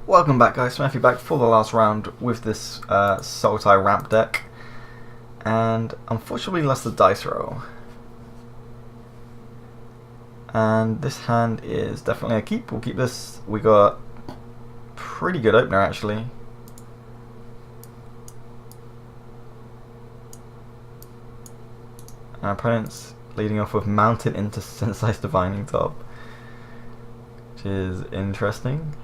Welcome back, guys. Smithy back for the last round with this Sultai ramp deck, and unfortunately lost the dice roll. And this hand is definitely a keep. We'll keep this. We got pretty good opener actually. Our opponent's leading off with Mounted into Sensei's Divining Top, which is interesting.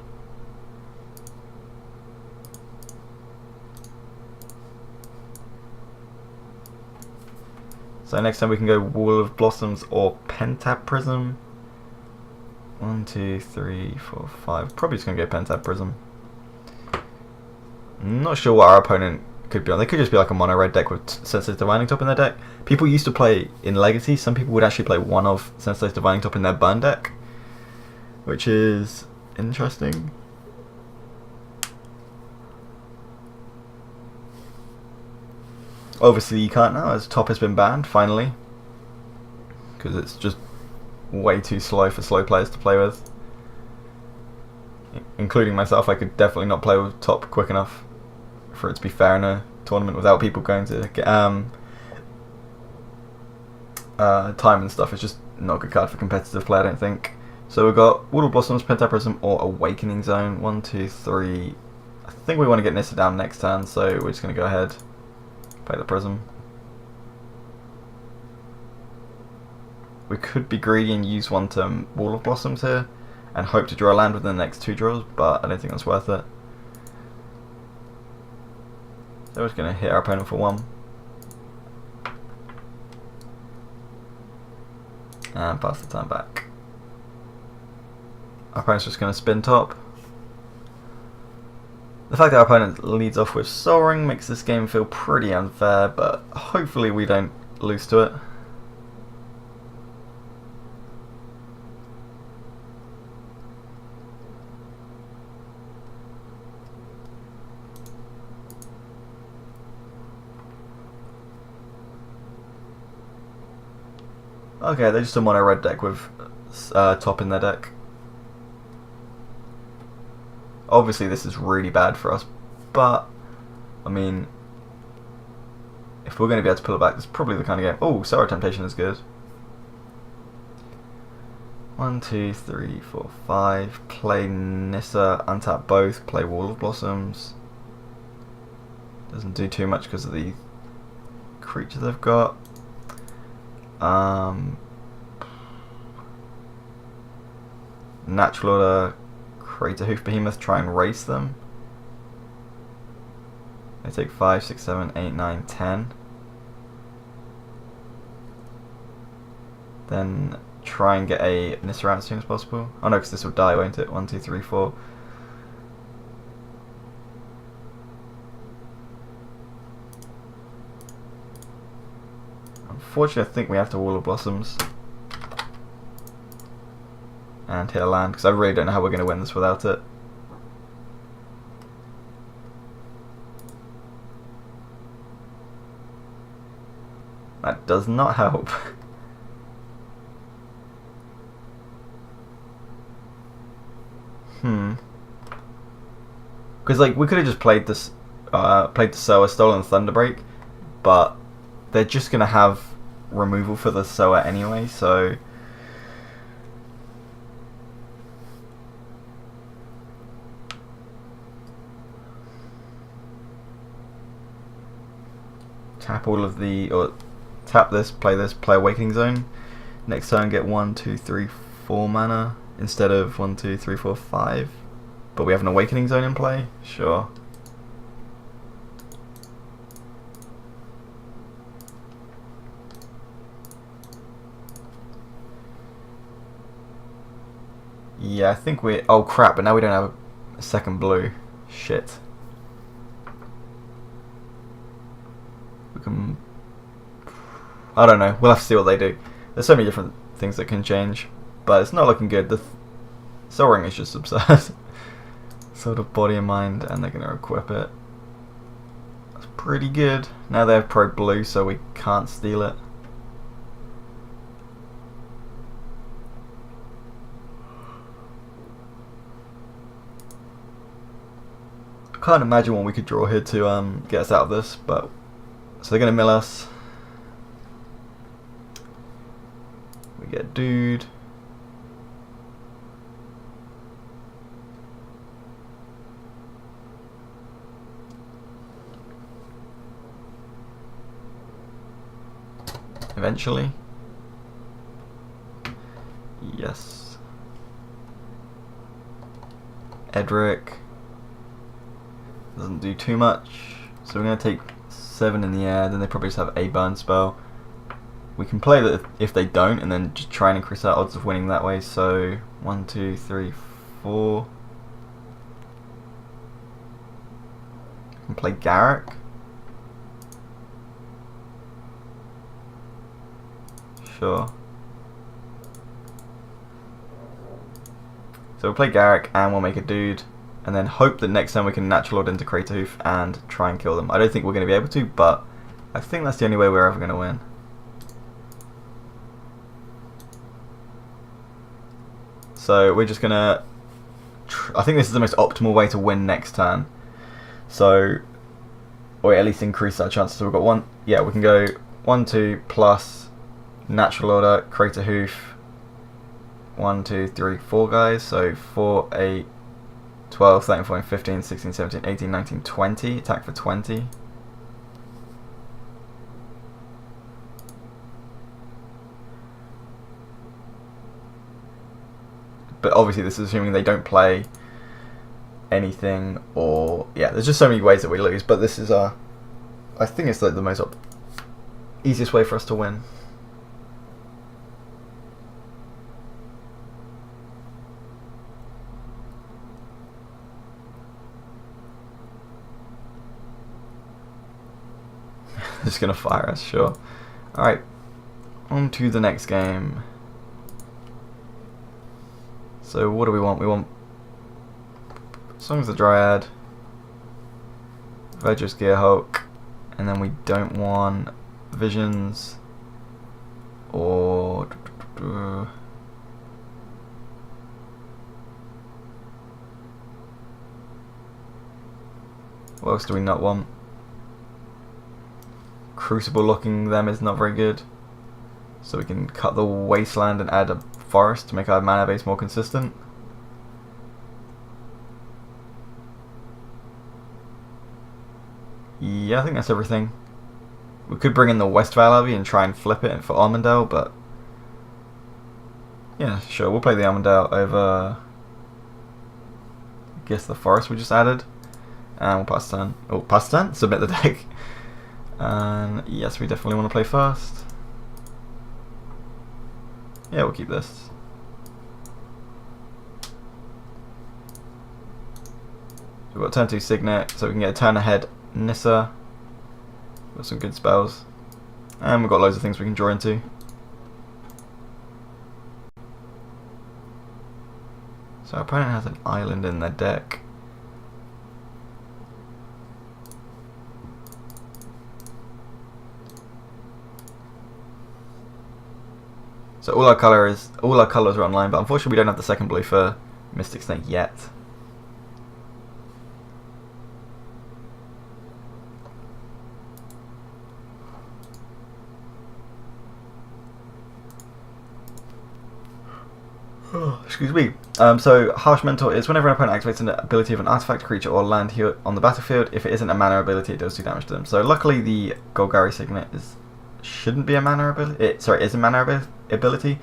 So next time we can go Wall of Blossoms or Pentab Prism. 1, 2, 3, 4, 5. Probably just going to go Pentab Prism. I'm not sure what our opponent could be on. They could just be like a mono red deck with Sensei's Divining Top in their deck. People used to play in Legacy. Some people would actually play one of Sensei's Divining Top in their burn deck, which is interesting. Obviously you can't now, as Top has been banned finally, because it's just way too slow for slow players to play with. Including myself, I could definitely not play with Top quick enough for it to be fair in a tournament without people going to get time and stuff. It's just not a good card for competitive play, I don't think. So we've got Wall of Blossoms, Pentab Prism, or Awakening Zone. 1, 2, 3. I think we want to get Nissa down next turn, so we're just going to go ahead. Play the Prism. We could be greedy and use one to Wall of Blossoms here and hope to draw a land within the next 2 draws, but I don't think that's worth it. So we're just going to hit our opponent for 1. And pass the turn back. Our opponent's just going to spin Top. The fact that our opponent leads off with Sol Ring makes this game feel pretty unfair, but hopefully we don't lose to it. Okay, they're just a mono red deck with Top in their deck. Obviously this is really bad for us, but I mean, if we're going to be able to pull it back, this is probably the kind of game. Oh, Sorrow Temptation is good. 1, 2, 3, 4, 5. Play Nissa, untap both. Play Wall of Blossoms. Doesn't do too much because of the creature they've got. Natural Order, create a Hoof Behemoth, try and race them. They take 5, 6, 7, 8, 9, 10. Then try and get a Nissa out as soon as possible. Oh no, because this will die, won't it? 1, 2, 3, 4. Unfortunately, I think we have to Wall of Blossoms and hit a land, because I really don't know how we're going to win this without it. That does not help. Because like we could have just played this, played the Soa, stolen Thunderbreak, but they're just gonna have removal for the Soa anyway, so tap all of the, or tap this, play Awakening Zone. Next turn get 1, 2, 3, 4 mana instead of 1, 2, 3, 4, 5. But we have an Awakening Zone in play? Sure. Yeah, I think we... Oh crap, but now we don't have a second blue. Shit. We can... I don't know, we'll have to see what they do. There's so many different things that can change, but it's not looking good. The Sol Ring is just absurd. Sort of Body and Mind, and they're going to equip it. That's pretty good. Now they have Pro Blue, so we can't steal it. I can't imagine what we could draw here to get us out of this, but so they're gonna mill us. We get dude. Eventually. Yes. Edric. Doesn't do too much. So we're going to take 7 in the air, then they probably just have a burn spell. We can play that if they don't, and then just try and increase our odds of winning that way. So 1, 2, 3, 4. We can play Garrick. Sure. So we'll play Garrick and we'll make a dude, and then hope that next time we can Natural Lord into Craterhoof and try and kill them. I don't think we're going to be able to, but I think that's the only way we're ever going to win. So we're just going to... I think this is the most optimal way to win next turn. So, or at least increase our chances. So we've got one... Yeah, we can go 1, 2 plus Natural Order, Craterhoof. 1, 2, 3, 4 guys. So 4, 8, 12, 13, 14, 15, 16, 17, 18, 19, 20. Attack for 20. But obviously this is assuming they don't play anything, or... Yeah, there's just so many ways that we lose, but this is I think it's like the most easiest way for us to win. Just gonna fire us, sure. Alright, on to the next game. So what do we want? We want Songs of the Dryad, Vedris Gearhulk, and then we don't want Visions or what else do we not want? Crucible locking them is not very good, so we can cut the Wasteland and add a Forest to make our mana base more consistent. Yeah, I think that's everything. We could bring in the Westvale Abbey and try and flip it for Armandale, but yeah, sure, we'll play the Armandale over, I guess, the Forest we just added, and we'll pass turn. Oh, pass turn? Submit the deck. And yes, we definitely want to play first. Yeah, we'll keep this. So we've got turn 2 Signet, so we can get a turn ahead Nissa. Got some good spells. And we've got loads of things we can draw into. So our opponent has an island in their deck. So all our colours are online, but unfortunately we don't have the second blue for Mystic Snake yet. Excuse me. So Harsh Mentor is whenever an opponent activates an ability of an artifact, creature, or land here on the battlefield, if it isn't a mana ability, it does 2 damage to them. So luckily the Golgari Signet shouldn't be a mana ability. It is a mana ability.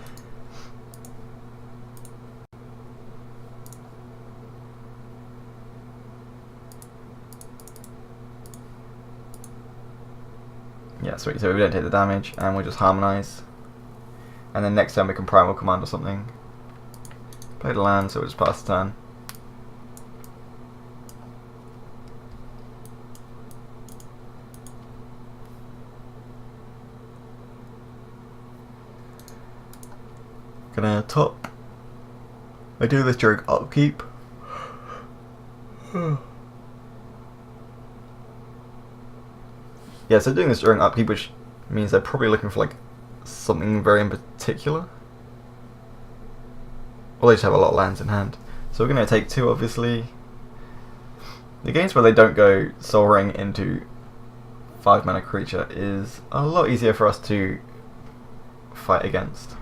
Yeah, sweet. So we don't take the damage, and we'll just harmonise. And then next turn we can Primal Command or something. Play the land, so we'll just pass the turn. Gonna top. I do this during upkeep. Yeah, so doing this during upkeep, which means they're probably looking for like something very in particular. Or they just have a lot of lands in hand. So we're gonna take 2, obviously. The games where they don't go Sol Ring into 5-mana creature is a lot easier for us to fight against.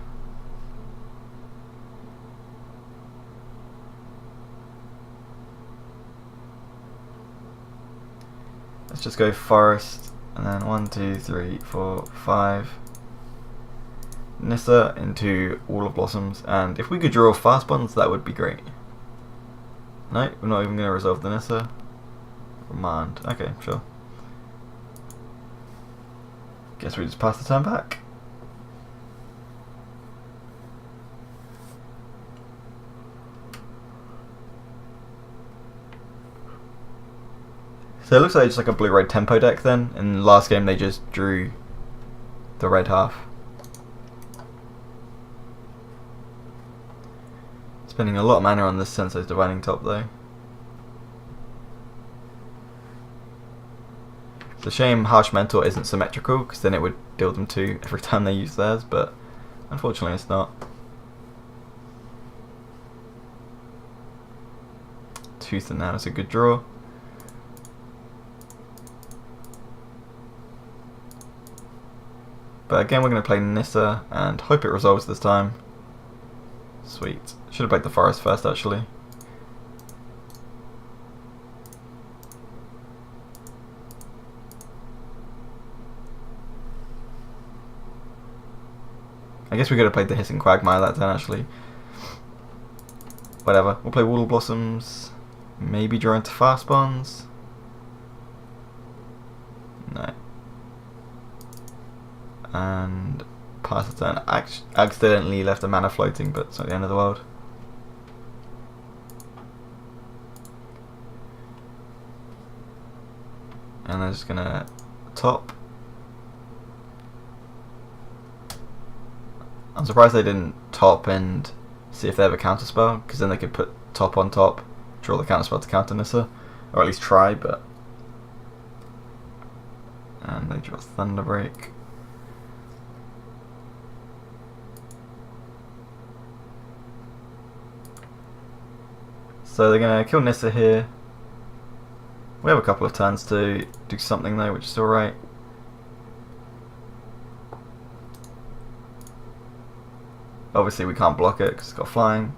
Let's just go forest, and then 1, 2, 3, 4, 5. Nissa into Wall of Blossoms, and if we could draw fast bonds, that would be great. No, we're not even going to resolve the Nissa. Remand. Okay, sure. Guess we just pass the turn back. So it looks like it's like a blue-red tempo deck then. In the last game they just drew the red half. Spending a lot of mana on this Sensei's Divining Top though. It's a shame Harsh Mentor isn't symmetrical, because then it would deal them 2 every time they use theirs, but unfortunately it's not. Tooth and now is a good draw. But again we're going to play Nissa and hope it resolves this time. Sweet. Should have played the forest first actually. I guess we could have played the Hissing Quagmire that turn actually. Whatever. We'll play Wall of Blossoms. Maybe draw into fast bonds. No. And pass the turn. Accidentally left a mana floating, but it's not the end of the world. And I'm just gonna top. I'm surprised they didn't top and see if they have a counterspell, because then they could put top on top, draw the counterspell to counter Nissa, or at least try, but. And they draw Thunderbreak. So they're going to kill Nissa here. We have a couple of turns to do something though, which is alright. Obviously we can't block it because it's got flying.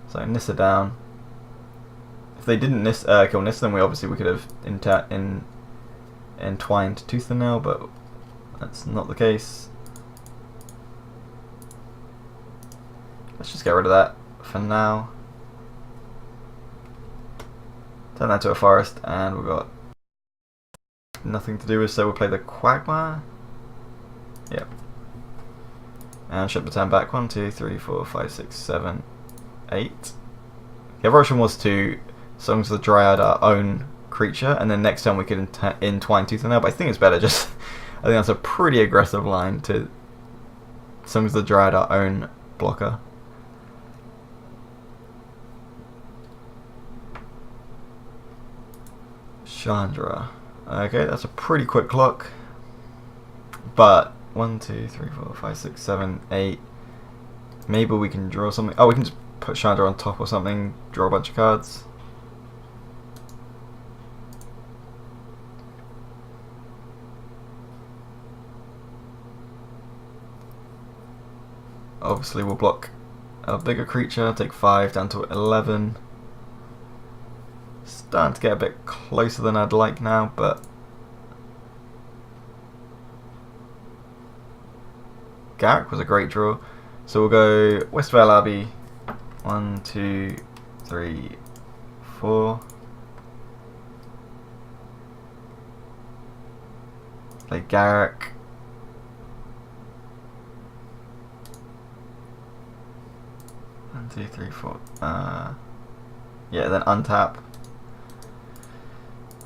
So Nissa down. If they didn't kill Nissa, then we could have entwined Tooth and Nail, but that's not the case. Let's just get rid of that for now. Turn that to a forest, and we've got nothing to do with, so we'll play the Quagmire. Yep. And ship the turn back. 1, 2, 3, 4, 5, 6, 7, 8. The other option was to Songs of the Dryad our own creature, and then next turn we could entwine Tooth and Nail, but I think it's better just. I think that's a pretty aggressive line to Songs of the Dryad our own blocker. Chandra. Okay, that's a pretty quick clock. But 1, 2, 3, 4, 5, 6, 7, 8. Maybe we can draw something. Oh, we can just put Chandra on top or something, draw a bunch of cards. Obviously we'll block a bigger creature, take 5 down to 11. Starting to get a bit closer than I'd like now, but Garruk was a great draw. So we'll go Westvale Abbey. 1, 2, 3, 4. Play Garruk. One, 2, 3, 4. Yeah, then untap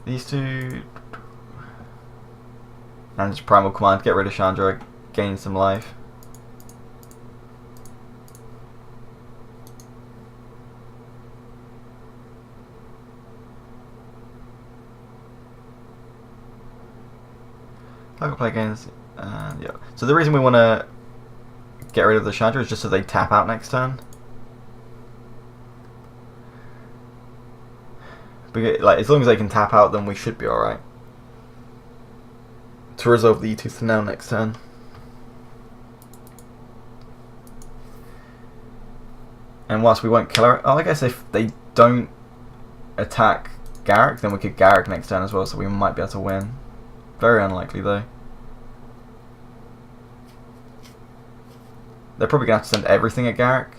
these two, and just Primal Command, get rid of Chandra, gain some life. I can play against, yeah. So the reason we want to get rid of the Chandra is just so they tap out next turn. Like, as long as they can tap out, then we should be alright to resolve the Tooth and Nail next turn. And whilst we won't kill her, I guess if they don't attack Garruk, then we could Garruk next turn as well, so we might be able to win. Very unlikely though. They're probably going to have to send everything at Garruk.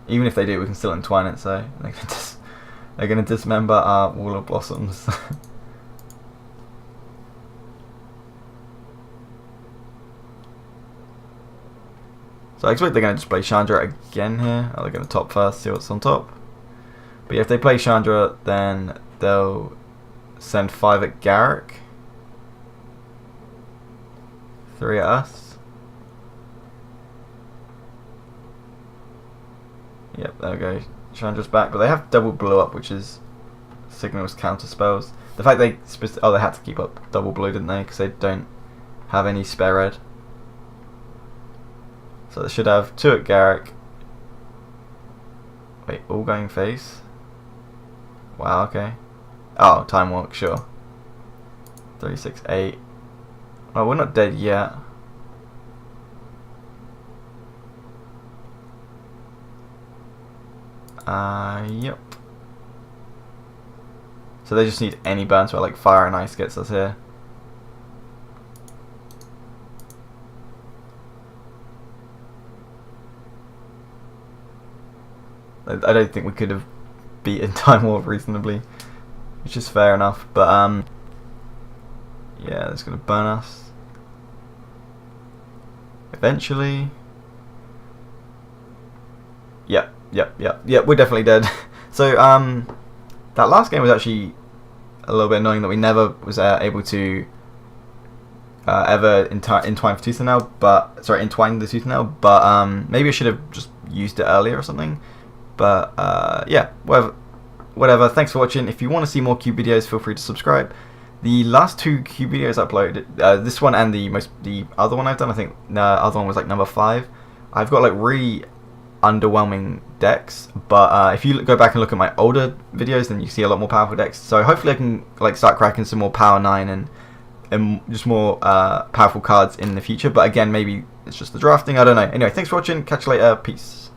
Even if they do, we can still entwine it, so they're going to dismember our Wall of Blossoms. So I expect they're going to just play Chandra again here. Oh, they're going to top first, see what's on top. But yeah, if they play Chandra, then they'll send 5 at Garruk. 3 at us. Yep, there we go. Chandra's back, but they have double blue up, which is signals counter spells. The fact they they had to keep up double blue, didn't they? Because they don't have any spare red. So they should have 2 at Garruk. Wait, all going face? Wow, okay. Oh, Time Walk, sure. 3, 6, 8. Oh, we're not dead yet. Yep. So they just need any burn, so like Fire and Ice gets us here. I don't think we could have beaten Time Warp reasonably, which is fair enough, but yeah, it's going to burn us eventually. Yep, we're definitely dead. So that last game was actually a little bit annoying that we never was able to ever entwine for Tooth and Nail, but entwine the Tooth and Nail, but maybe I should have just used it earlier or something. But yeah, whatever. Thanks for watching. If you want to see more cube videos, feel free to subscribe. The last 2 cube videos I uploaded, this one and the other one I've done, I think the other one was like number 5. I've got like really underwhelming decks, but if you go back and look at my older videos, then you see a lot more powerful decks. So hopefully I can like start cracking some more Power 9 and just more powerful cards in the future. But again, maybe it's just the drafting. I don't know. Anyway, thanks for watching. Catch you later. Peace.